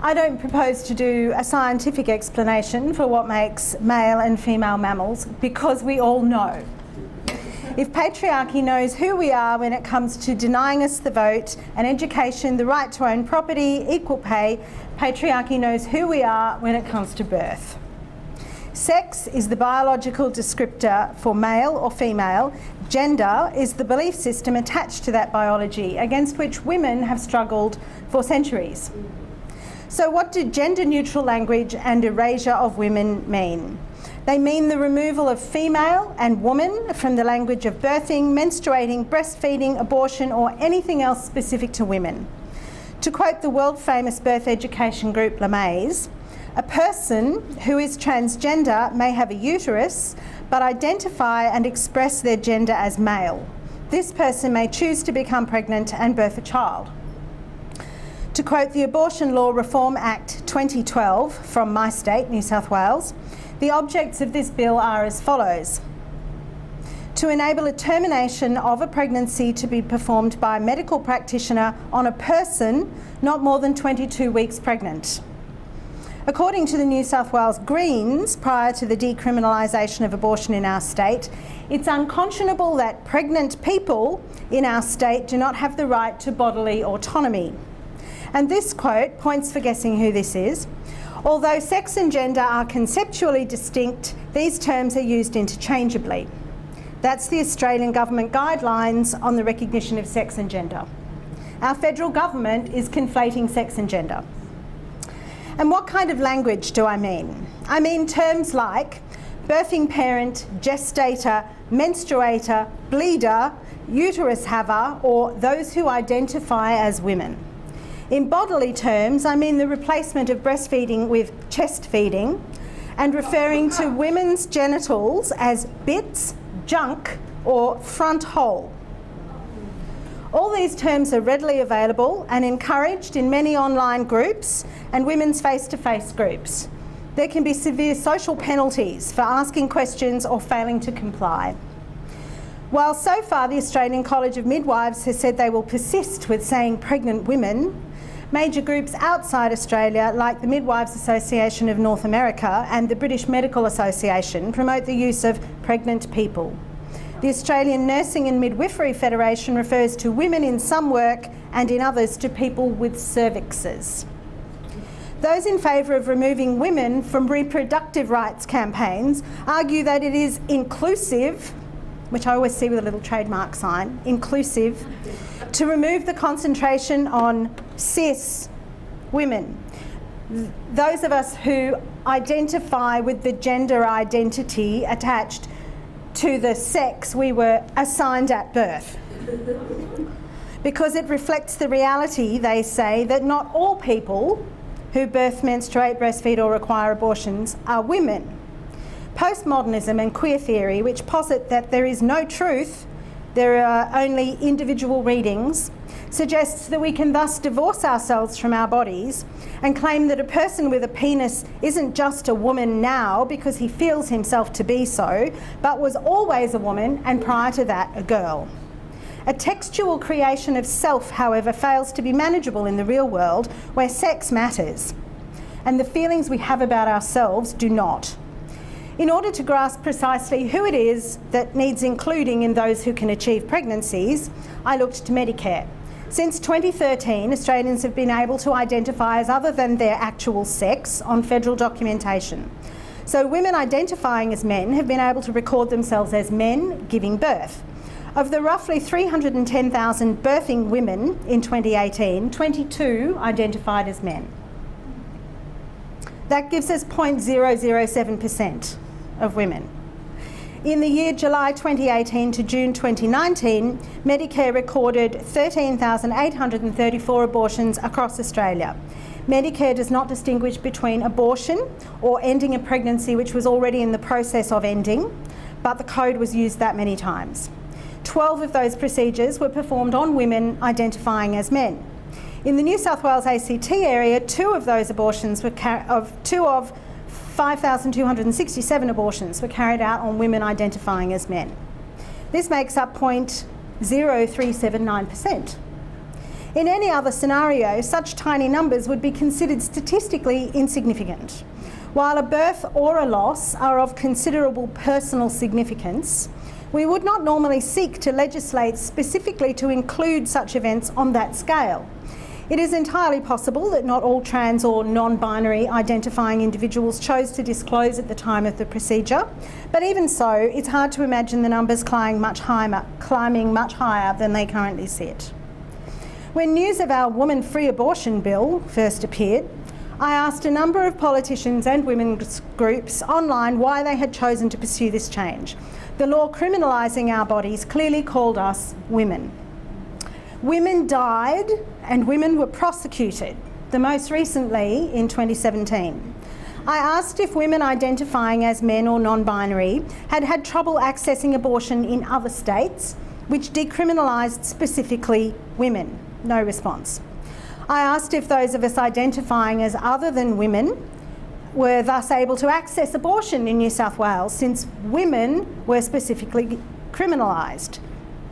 I don't propose to do a scientific explanation for what makes male and female mammals, because we all know. If patriarchy knows who we are when it comes to denying us the vote and education, the right to own property, equal pay, patriarchy knows who we are when it comes to birth. Sex is the biological descriptor for male or female. Gender is the belief system attached to that biology, against which women have struggled for centuries. So what do gender-neutral language and erasure of women mean? They mean the removal of female and woman from the language of birthing, menstruating, breastfeeding, abortion, or anything else specific to women. To quote the world-famous birth education group LeMay's, a person who is transgender may have a uterus, but identify and express their gender as male. This person may choose to become pregnant and birth a child. To quote the Abortion Law Reform Act 2012 from my state, New South Wales, the objects of this bill are as follows: to enable a termination of a pregnancy to be performed by a medical practitioner on a person not more than 22 weeks pregnant. According to the New South Wales Greens, prior to the decriminalisation of abortion in our state, it's unconscionable that pregnant people in our state do not have the right to bodily autonomy. And this quote points for guessing who this is. Although sex and gender are conceptually distinct, these terms are used interchangeably. That's the Australian Government guidelines on the recognition of sex and gender. Our federal government is conflating sex and gender. And what kind of language do I mean? I mean terms like birthing parent, gestator, menstruator, bleeder, uterus haver, or those who identify as women. In bodily terms, I mean the replacement of breastfeeding with chest feeding, and referring to women's genitals as bits, junk, or front hole. All these terms are readily available and encouraged in many online groups and women's face-to-face groups. There can be severe social penalties for asking questions or failing to comply. While so far the Australian College of Midwives has said they will persist with saying pregnant women, major groups outside Australia, like the Midwives Association of North America and the British Medical Association, promote the use of pregnant people. The Australian Nursing and Midwifery Federation refers to women in some work and in others to people with cervixes. Those in favour of removing women from reproductive rights campaigns argue that it is inclusive, which I always see with a little trademark sign, inclusive, to remove the concentration on cis women. Those of us who identify with the gender identity attached to the sex we were assigned at birth. Because it reflects the reality, they say, that not all people who birth, menstruate, breastfeed or require abortions are women. Postmodernism and queer theory, which posit that there is no truth, there are only individual readings, suggests that we can thus divorce ourselves from our bodies and claim that a person with a penis isn't just a woman now because he feels himself to be so, but was always a woman and prior to that a girl. A textual creation of self, however, fails to be manageable in the real world where sex matters and the feelings we have about ourselves do not. In order to grasp precisely who it is that needs including in those who can achieve pregnancies, I looked to Medicare. Since 2013, Australians have been able to identify as other than their actual sex on federal documentation. So women identifying as men have been able to record themselves as men giving birth. Of the roughly 310,000 birthing women in 2018, 22 identified as men. That gives us 0.007% of women. In the year July 2018 to June 2019, Medicare recorded 13,834 abortions across Australia. Medicare does not distinguish between abortion or ending a pregnancy which was already in the process of ending, but the code was used that many times. 12 of those procedures were performed on women identifying as men. In the New South Wales ACT area, 2 of those abortions were 5,267 abortions were carried out on women identifying as men. This makes up 0.0379%. In any other scenario, such tiny numbers would be considered statistically insignificant. While a birth or a loss are of considerable personal significance, we would not normally seek to legislate specifically to include such events on that scale. It is entirely possible that not all trans or non-binary identifying individuals chose to disclose at the time of the procedure, but even so, it's hard to imagine the numbers climbing much higher than they currently sit. When news of our woman-free abortion bill first appeared, I asked a number of politicians and women's groups online why they had chosen to pursue this change. The law criminalising our bodies clearly called us women. Women died and women were prosecuted, the most recently in 2017. I asked if women identifying as men or non-binary had had trouble accessing abortion in other states, which decriminalised specifically women. No response. I asked if those of us identifying as other than women were thus able to access abortion in New South Wales, since women were specifically criminalised.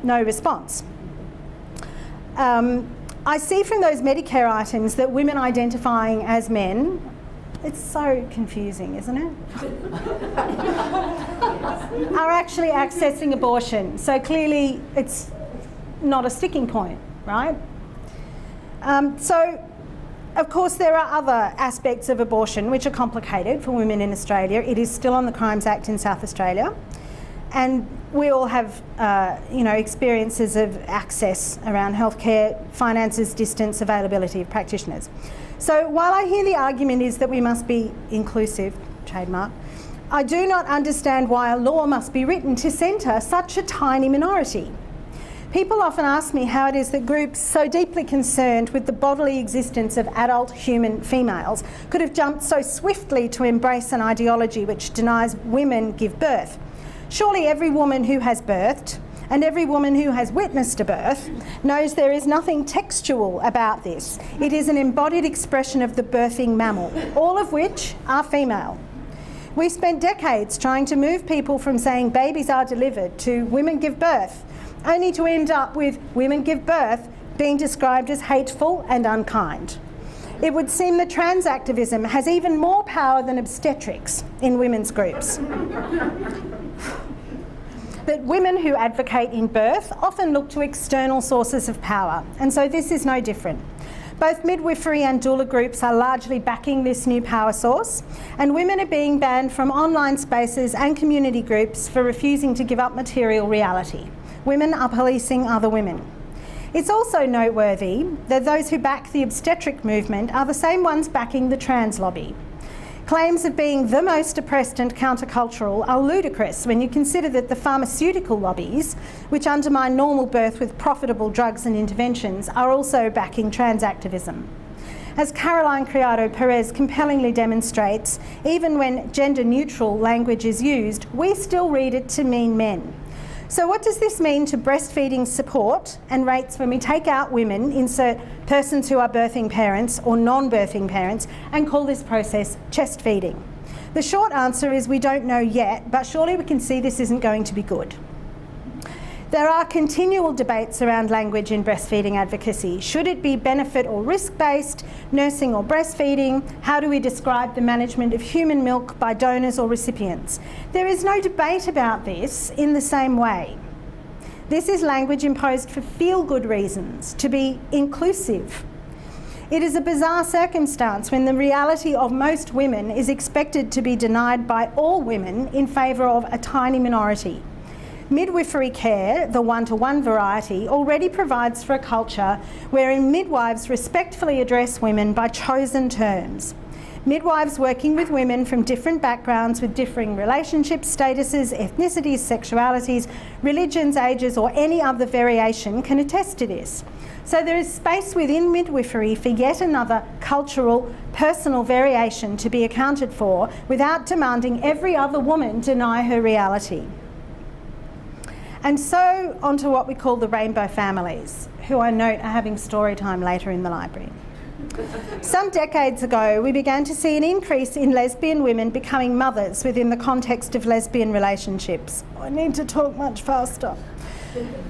No response. I see from those Medicare items that women identifying as men, it's so confusing, isn't it? are actually accessing abortion. So clearly it's not a sticking point, right? So, of course, there are other aspects of abortion which are complicated for women in Australia. It is still on the Crimes Act in South Australia. And we all have, experiences of access around healthcare, finances, distance, availability of practitioners. So while I hear the argument is that we must be inclusive, trademark, I do not understand why a law must be written to centre such a tiny minority. People often ask me how it is that groups so deeply concerned with the bodily existence of adult human females could have jumped so swiftly to embrace an ideology which denies women give birth. Surely every woman who has birthed and every woman who has witnessed a birth knows there is nothing textual about this. It is an embodied expression of the birthing mammal, all of which are female. We spent decades trying to move people from saying babies are delivered to women give birth, only to end up with women give birth being described as hateful and unkind. It would seem that trans activism has even more power than obstetrics in women's groups. That women who advocate in birth often look to external sources of power, and so this is no different. Both midwifery and doula groups are largely backing this new power source, and women are being banned from online spaces and community groups for refusing to give up material reality. Women are policing other women. It's also noteworthy that those who back the obstetric movement are the same ones backing the trans lobby. Claims of being the most oppressed and countercultural are ludicrous when you consider that the pharmaceutical lobbies, which undermine normal birth with profitable drugs and interventions, are also backing trans activism. As Caroline Criado Perez compellingly demonstrates, even when gender-neutral language is used, we still read it to mean men. So what does this mean to breastfeeding support and rates when we take out women, insert persons who are birthing parents or non-birthing parents, and call this process chest feeding? The short answer is we don't know yet, but surely we can see this isn't going to be good. There are continual debates around language in breastfeeding advocacy. Should it be benefit or risk-based, nursing or breastfeeding? How do we describe the management of human milk by donors or recipients? There is no debate about this in the same way. This is language imposed for feel-good reasons, to be inclusive. It is a bizarre circumstance when the reality of most women is expected to be denied by all women in favour of a tiny minority. Midwifery care, the one-to-one variety, already provides for a culture wherein midwives respectfully address women by chosen terms. Midwives working with women from different backgrounds with differing relationships, statuses, ethnicities, sexualities, religions, ages, or any other variation can attest to this. So there is space within midwifery for yet another cultural, personal variation to be accounted for without demanding every other woman deny her reality. And so onto what we call the rainbow families, who I note are having story time later in the library. Some decades ago, we began to see an increase in lesbian women becoming mothers within the context of lesbian relationships. I need to talk much faster.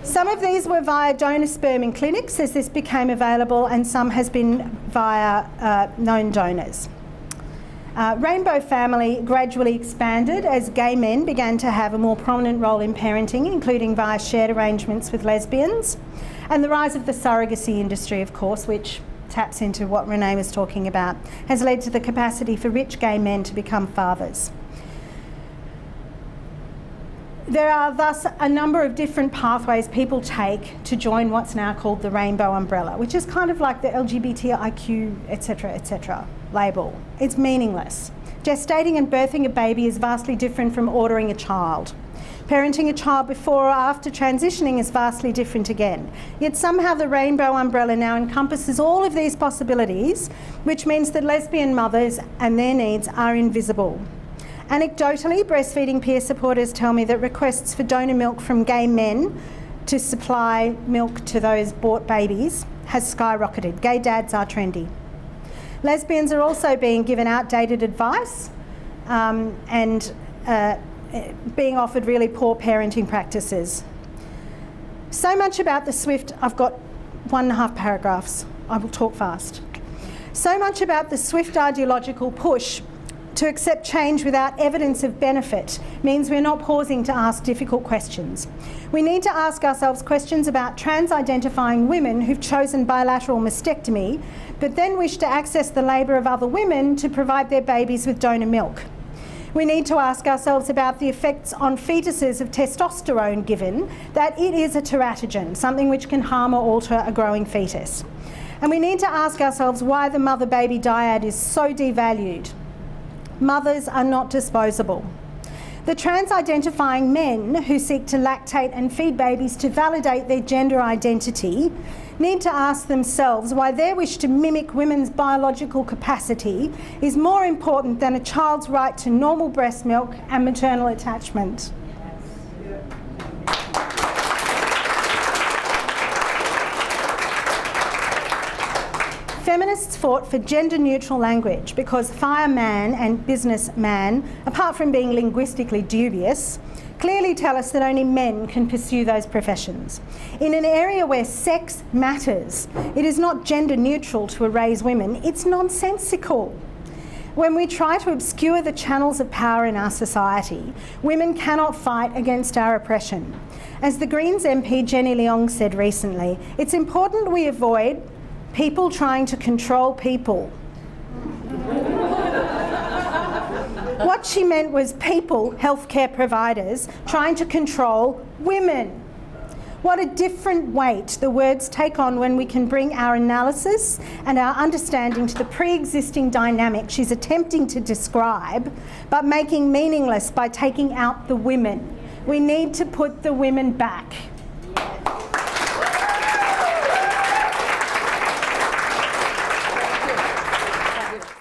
Some of these were via donor sperm in clinics as this became available, and some has been via known donors. Rainbow family gradually expanded as gay men began to have a more prominent role in parenting, including via shared arrangements with lesbians, and the rise of the surrogacy industry, of course, which taps into what Renee was talking about, has led to the capacity for rich gay men to become fathers. There are thus a number of different pathways people take to join what's now called the rainbow umbrella, which is kind of like the LGBTIQ, etc. label. It's meaningless. Gestating and birthing a baby is vastly different from ordering a child. Parenting a child before or after transitioning is vastly different again. Yet somehow the rainbow umbrella now encompasses all of these possibilities, which means that lesbian mothers and their needs are invisible. Anecdotally, breastfeeding peer supporters tell me that requests for donor milk from gay men to supply milk to those bought babies has skyrocketed. Gay dads are trendy. Lesbians are also being given outdated advice and being offered really poor parenting practices. So much about the swift, I've got 1.5 paragraphs, I will talk fast. So much about the swift ideological push to accept change without evidence of benefit means we're not pausing to ask difficult questions. We need to ask ourselves questions about trans-identifying women who've chosen bilateral mastectomy, but then wish to access the labour of other women to provide their babies with donor milk. We need to ask ourselves about the effects on fetuses of testosterone, given that it is a teratogen, something which can harm or alter a growing fetus. And we need to ask ourselves why the mother-baby dyad is so devalued. Mothers are not disposable. The trans-identifying men who seek to lactate and feed babies to validate their gender identity need to ask themselves why their wish to mimic women's biological capacity is more important than a child's right to normal breast milk and maternal attachment. Feminists fought for gender-neutral language because fireman and businessman, apart from being linguistically dubious, clearly tell us that only men can pursue those professions. In an area where sex matters, it is not gender-neutral to erase women, it's nonsensical. When we try to obscure the channels of power in our society, women cannot fight against our oppression. As the Greens MP Jenny Leong said recently, it's important we avoid people trying to control people. What she meant was people, healthcare providers, trying to control women. What a different weight the words take on when we can bring our analysis and our understanding to the pre-existing dynamic she's attempting to describe, but making meaningless by taking out the women. We need to put the women back.